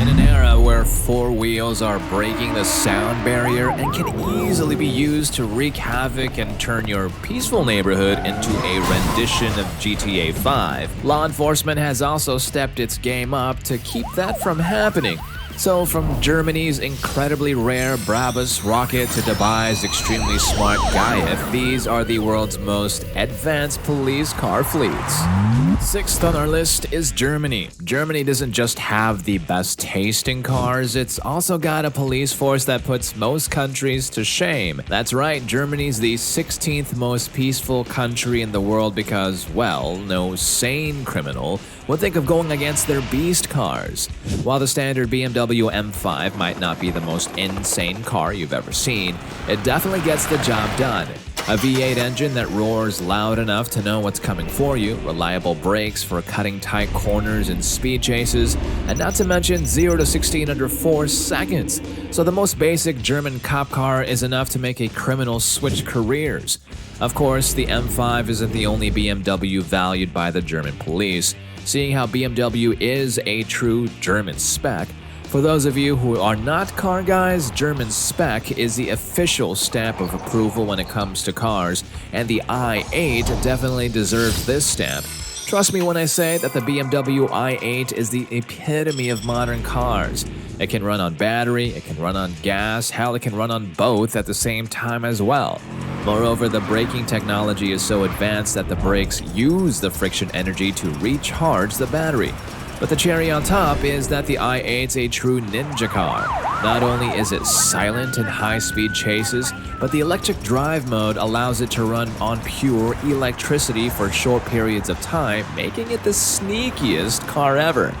In an era where four wheels are breaking the sound barrier and can easily be used to wreak havoc and turn your peaceful neighborhood into a rendition of GTA 5, law enforcement has also stepped its game up to keep that from happening. So from Germany's incredibly rare Brabus Rocket to Dubai's extremely smart Gaief, these are the world's most advanced police car fleets. Sixth on our list is Germany. Germany doesn't just have the best tasting cars, it's also got a police force that puts most countries to shame. That's right, Germany's the 16th most peaceful country in the world because, well, no sane criminal would think of going against their beast cars. While the standard BMW M5 might not be the most insane car you've ever seen, it definitely gets the job done. A V8 engine that roars loud enough to know what's coming for you, reliable brakes for cutting tight corners and speed chases, and not to mention 0 to 16 under 4 seconds. So the most basic German cop car is enough to make a criminal switch careers. Of course, the M5 isn't the only BMW valued by the German police. Seeing how BMW is a true German spec, for those of you who are not car guys, German spec is the official stamp of approval when it comes to cars, and the i8 definitely deserves this stamp. Trust me when I say that the BMW i8 is the epitome of modern cars. It can run on battery, it can run on gas, hell, it can run on both at the same time as well. Moreover, the braking technology is so advanced that the brakes use the friction energy to recharge the battery. But the cherry on top is that the i8's a true ninja car. Not only is it silent in high-speed chases, but the electric drive mode allows it to run on pure electricity for short periods of time, making it the sneakiest car ever.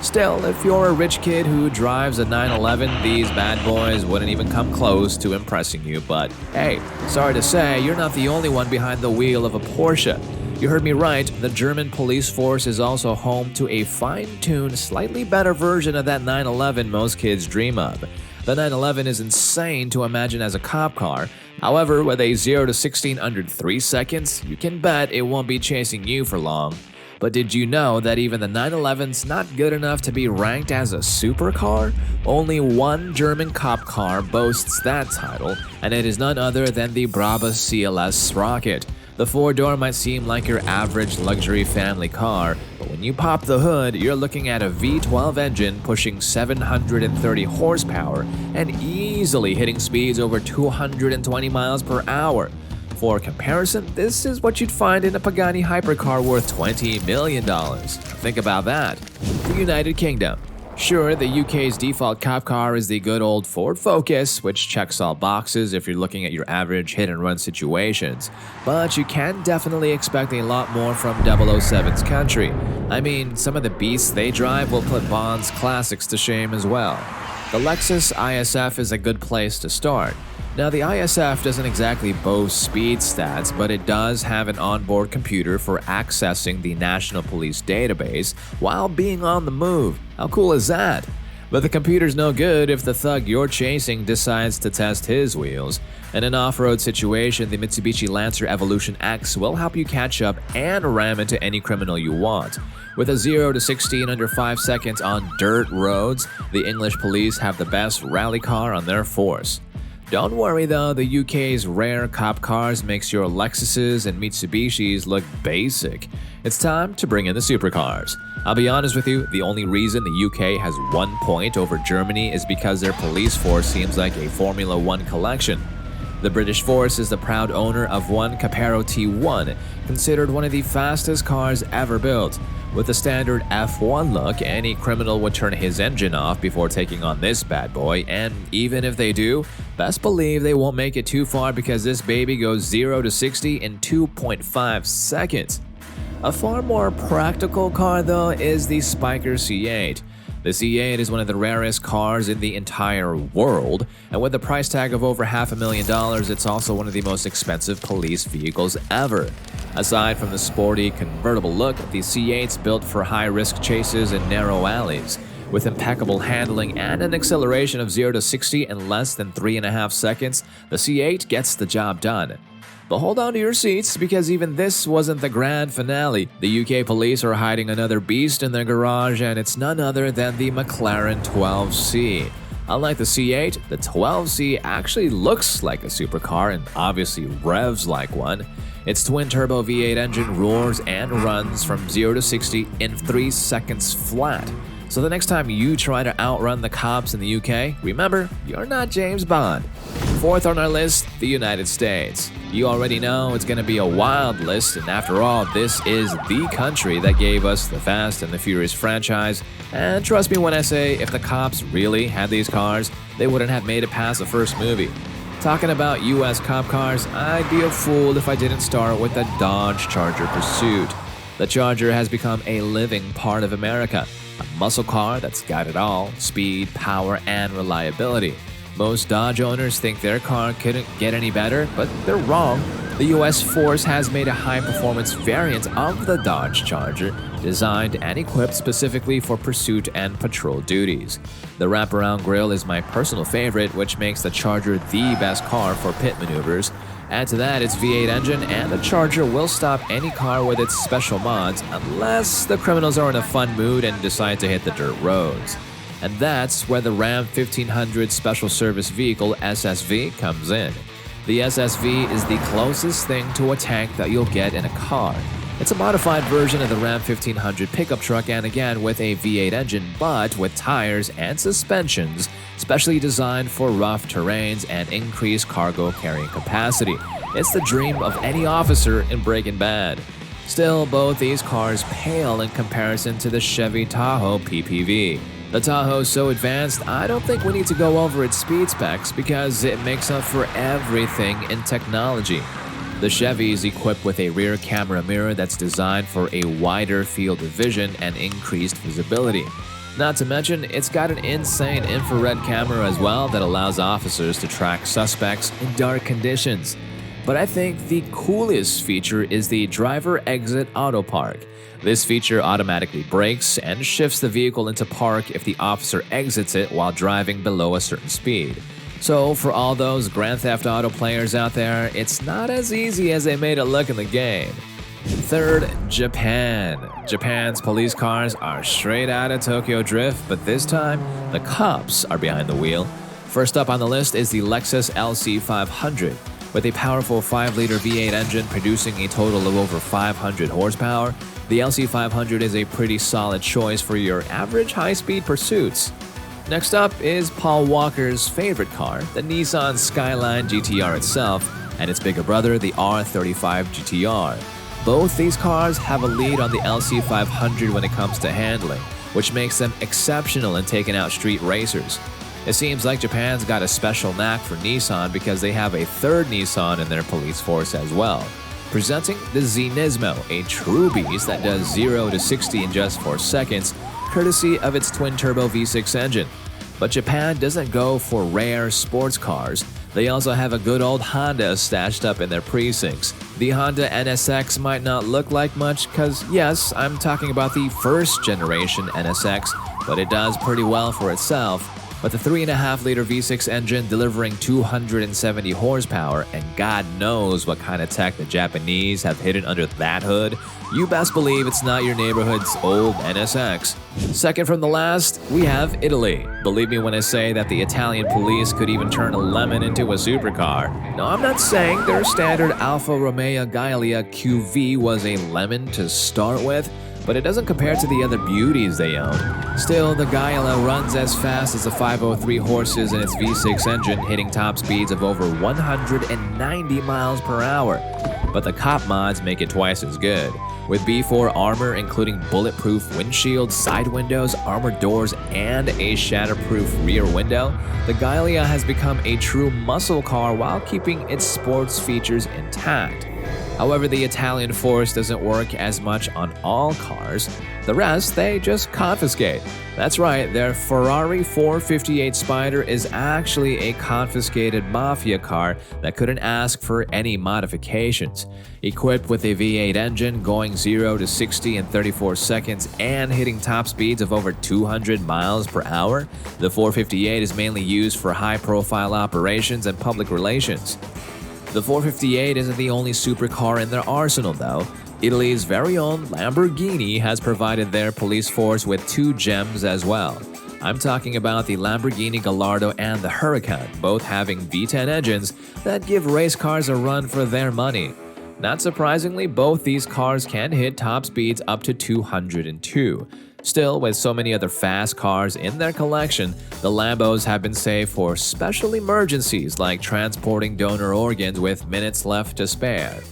Still, if you're a rich kid who drives a 911, these bad boys wouldn't even come close to impressing you. But hey, sorry to say, you're not the only one behind the wheel of a Porsche. You heard me right, the German police force is also home to a fine-tuned, slightly better version of that 911 most kids dream of. The 911 is insane to imagine as a cop car. However, with a 0 to 16 under 3 seconds, you can bet it won't be chasing you for long. But did you know that even the 911's not good enough to be ranked as a supercar? Only one German cop car boasts that title, and it is none other than the Brabus CLS Rocket. The four-door might seem like your average luxury family car, but when you pop the hood, you're looking at a V12 engine pushing 730 horsepower and easily hitting speeds over 220 miles per hour. For comparison, this is what you'd find in a Pagani hypercar worth $20 million. Think about that. The United Kingdom. Sure, the UK's default cop car is the good old Ford Focus, which checks all boxes if you're looking at your average hit-and-run situations. But you can definitely expect a lot more from 007's country. I mean, some of the beasts they drive will put Bond's classics to shame as well. The Lexus ISF is a good place to start. Now, the ISF doesn't exactly boast speed stats, but it does have an onboard computer for accessing the National Police database while being on the move. How cool is that? But the computer's no good if the thug you're chasing decides to test his wheels. In an off-road situation, the Mitsubishi Lancer Evolution X will help you catch up and ram into any criminal you want. With a 0 to 16 under 5 seconds on dirt roads, the English police have the best rally car on their force. Don't worry though, the UK's rare cop cars makes your Lexuses and Mitsubishis look basic. It's time to bring in the supercars. I'll be honest with you, the only reason the UK has 1 point over Germany is because their police force seems like a Formula 1 collection. The British force is the proud owner of one Caparo T1, considered one of the fastest cars ever built. With the standard F1 look, any criminal would turn his engine off before taking on this bad boy, and even if they do, best believe they won't make it too far because this baby goes 0 to 60 in 2.5 seconds. A far more practical car though is the Spiker C8. The C8 is one of the rarest cars in the entire world, and with a price tag of over $500,000, it's also one of the most expensive police vehicles ever. Aside from the sporty, convertible look, the C8's built for high-risk chases and narrow alleys. With impeccable handling and an acceleration of 0 to 60 in less than 3.5 seconds, the C8 gets the job done. But hold on to your seats, because even this wasn't the grand finale. The UK police are hiding another beast in their garage, and it's none other than the McLaren 12C. Unlike the C8, the 12C actually looks like a supercar and obviously revs like one. Its twin-turbo V8 engine roars and runs from 0 to 60 in 3 seconds flat. So the next time you try to outrun the cops in the UK, remember, you're not James Bond. Fourth on our list, the United States. You already know it's going to be a wild list, and after all, this is the country that gave us the Fast and the Furious franchise. And trust me when I say, if the cops really had these cars, they wouldn't have made it past the first movie. Talking about US cop cars, I'd be a fool if I didn't start with the Dodge Charger Pursuit. The Charger has become a living part of America. A muscle car that's got it all: speed, power, and reliability. Most Dodge owners think their car couldn't get any better, but they're wrong. The US Force has made a high-performance variant of the Dodge Charger, designed and equipped specifically for pursuit and patrol duties. The wraparound grille is my personal favorite, which makes the Charger the best car for pit maneuvers. Add to that its V8 engine, and the Charger will stop any car with its special mods, unless the criminals are in a fun mood and decide to hit the dirt roads. And that's where the Ram 1500 Special Service Vehicle SSV comes in. The SSV is the closest thing to a tank that you'll get in a car. It's a modified version of the Ram 1500 pickup truck, and again with a V8 engine, but with tires and suspensions specially designed for rough terrains and increased cargo carrying capacity. It's the dream of any officer in Breaking Bad. Still, both these cars pale in comparison to the Chevy Tahoe PPV. The Tahoe is so advanced, I don't think we need to go over its speed specs because it makes up for everything in technology. The Chevy is equipped with a rear camera mirror that's designed for a wider field of vision and increased visibility. Not to mention, it's got an insane infrared camera as well that allows officers to track suspects in dark conditions. But I think the coolest feature is the driver exit auto park. This feature automatically brakes and shifts the vehicle into park if the officer exits it while driving below a certain speed. So for all those Grand Theft Auto players out there, it's not as easy as they made it look in the game. Third, Japan. Japan's police cars are straight out of Tokyo Drift, but this time, the cops are behind the wheel. First up on the list is the Lexus LC500. With a powerful 5-liter V8 engine producing a total of over 500 horsepower, the LC500 is a pretty solid choice for your average high-speed pursuits. Next up is Paul Walker's favorite car, the Nissan Skyline GTR itself, and its bigger brother, the R35 GTR. Both these cars have a lead on the LC500 when it comes to handling, which makes them exceptional in taking out street racers. It seems like Japan's got a special knack for Nissan because they have a third Nissan in their police force as well. Presenting the Z Nismo, a true beast that does 0 to 60 in just 4 seconds, courtesy of its twin-turbo V6 engine. But Japan doesn't go for rare sports cars. They also have a good old Honda stashed up in their precincts. The Honda NSX might not look like much because, yes, I'm talking about the first generation NSX, but it does pretty well for itself. But the 3.5-liter V6 engine delivering 270 horsepower, and God knows what kind of tech the Japanese have hidden under that hood, you best believe it's not your neighborhood's old NSX. Second from the last, we have Italy. Believe me when I say that the Italian police could even turn a lemon into a supercar. No, I'm not saying their standard Alfa Romeo Giulia QV was a lemon to start with, but it doesn't compare to the other beauties they own. Still, the Giulia runs as fast as the 503 horses in its V6 engine, hitting top speeds of over 190 miles per hour. But the cop mods make it twice as good. With B4 armor including bulletproof windshield, side windows, armored doors, and a shatterproof rear window, the Giulia has become a true muscle car while keeping its sports features intact. However, the Italian force doesn't work as much on all cars. The rest, they just confiscate. That's right, their Ferrari 458 Spider is actually a confiscated mafia car that couldn't ask for any modifications. Equipped with a V8 engine going 0 to 60 in 34 seconds and hitting top speeds of over 200 miles per hour, the 458 is mainly used for high-profile operations and public relations. The 458 isn't the only supercar in their arsenal, though. Italy's very own Lamborghini has provided their police force with two gems as well. I'm talking about the Lamborghini Gallardo and the Huracan, both having V10 engines that give race cars a run for their money. Not surprisingly, both these cars can hit top speeds up to 202. Still, with so many other fast cars in their collection, the Lambos have been saved for special emergencies like transporting donor organs with minutes left to spare.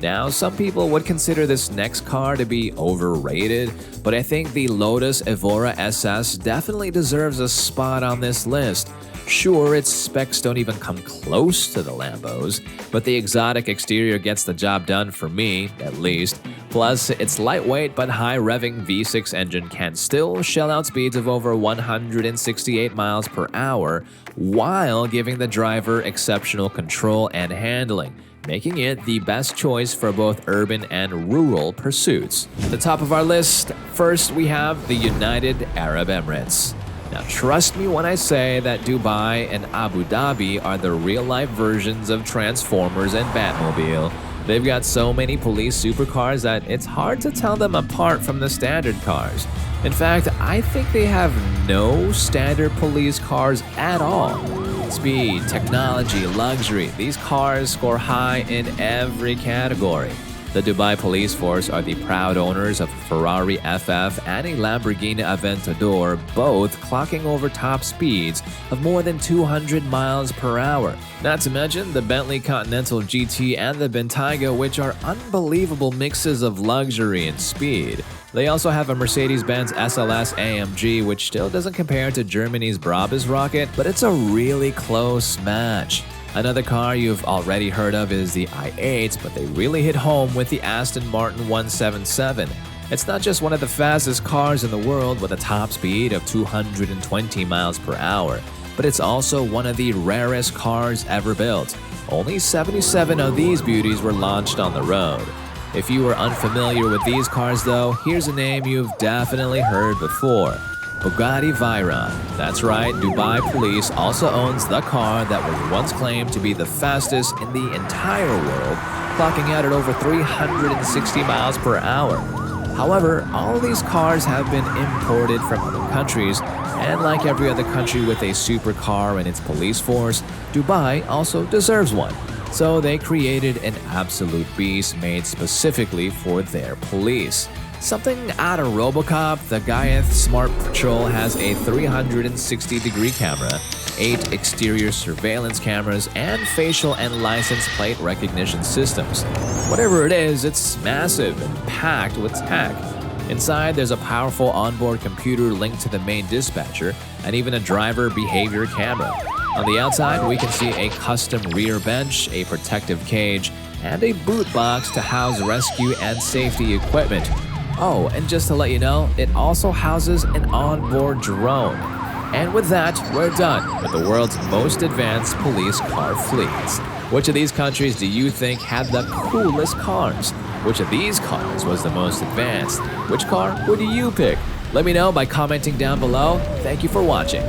Now, some people would consider this next car to be overrated, but I think the Lotus Evora SS definitely deserves a spot on this list. Sure, its specs don't even come close to the Lambos, but the exotic exterior gets the job done for me, at least. Plus, its lightweight but high-revving V6 engine can still shell out speeds of over 168 miles per hour while giving the driver exceptional control and handling, making it the best choice for both urban and rural pursuits. At the top of our list, first we have the United Arab Emirates. Now, trust me when I say that Dubai and Abu Dhabi are the real-life versions of Transformers and Batmobile. They've got so many police supercars that it's hard to tell them apart from the standard cars. In fact, I think they have no standard police cars at all. Speed, technology, luxury, these cars score high in every category. The Dubai Police Force are the proud owners of a Ferrari FF and a Lamborghini Aventador, both clocking over top speeds of more than 200 miles per hour. Not to mention the Bentley Continental GT and the Bentayga, which are unbelievable mixes of luxury and speed. They also have a Mercedes-Benz SLS AMG, which still doesn't compare to Germany's Brabus Rocket, but it's a really close match. Another car you've already heard of is the i8, but they really hit home with the Aston Martin 177. It's not just one of the fastest cars in the world with a top speed of 220 miles per hour, but it's also one of the rarest cars ever built. Only 77 of these beauties were launched on the road. If you are unfamiliar with these cars though, here's a name you've definitely heard before. Bugatti Veyron. That's right, Dubai Police also owns the car that was once claimed to be the fastest in the entire world, clocking out at over 360 miles per hour. However, all these cars have been imported from other countries, and like every other country with a supercar and its police force, Dubai also deserves one. So they created an absolute beast made specifically for their police. Something out of RoboCop, the Goliath Smart Patrol has a 360-degree camera, 8 exterior surveillance cameras, and facial and license plate recognition systems. Whatever it is, it's massive and packed with tech. Inside, there's a powerful onboard computer linked to the main dispatcher, and even a driver behavior camera. On the outside, we can see a custom rear bench, a protective cage, and a boot box to house rescue and safety equipment. Oh, and just to let you know, it also houses an onboard drone. And with that, we're done with the world's most advanced police car fleets. Which of these countries do you think had the coolest cars? Which of these cars was the most advanced? Which car would you pick? Let me know by commenting down below. Thank you for watching.